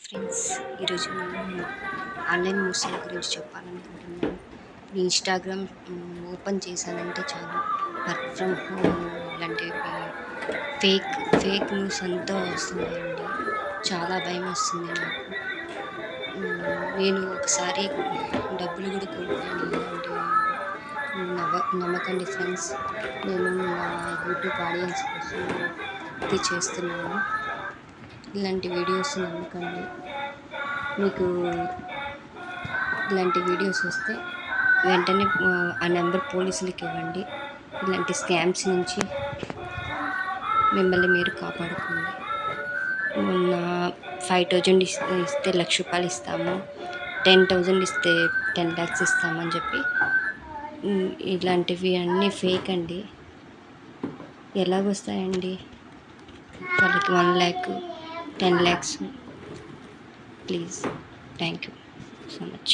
Friends, ఈరోజు నేను online మోసాల గురించి చెప్పాలనుకుంటున్నాను. ఇన్స్టాగ్రామ్ ఓపెన్ చేశానంటే చాలు వర్క్ ఫ్రమ్ హోమ్ ఇలాంటివి ఫేక్ న్యూస్ అంతా వస్తున్నాయండి. చాలా భయం వస్తుంది నాకు. నేను ఒకసారి డబ్బులు కూడా కోల్పోయాను. నమ్మకండి ఫ్రెండ్స్, నేను నా యూట్యూబ్ ఆడియన్స్ కోసం ఇది చేస్తున్నాను. ఇలాంటి వీడియోస్ నమ్మకండి. మీకు ఇలాంటి వీడియోస్ వస్తే వెంటనే ఆ నెంబర్ పోలీసులకి ఇవ్వండి. ఇలాంటి స్కామ్స్ నుంచి మిమ్మల్ని మీరు కాపాడుకోండి. మొన్న 5,000 ఇస్తే ₹1,00,000 ఇస్తాము, 10,000 ఇస్తే 10 lakhs ఇస్తామని చెప్పి ఇలాంటివి అన్నీ ఫేక్ అండి. ఎలాగొస్తాయండి? వాళ్ళకి 1 lakh, 10 lakhs. Please, thank you so much.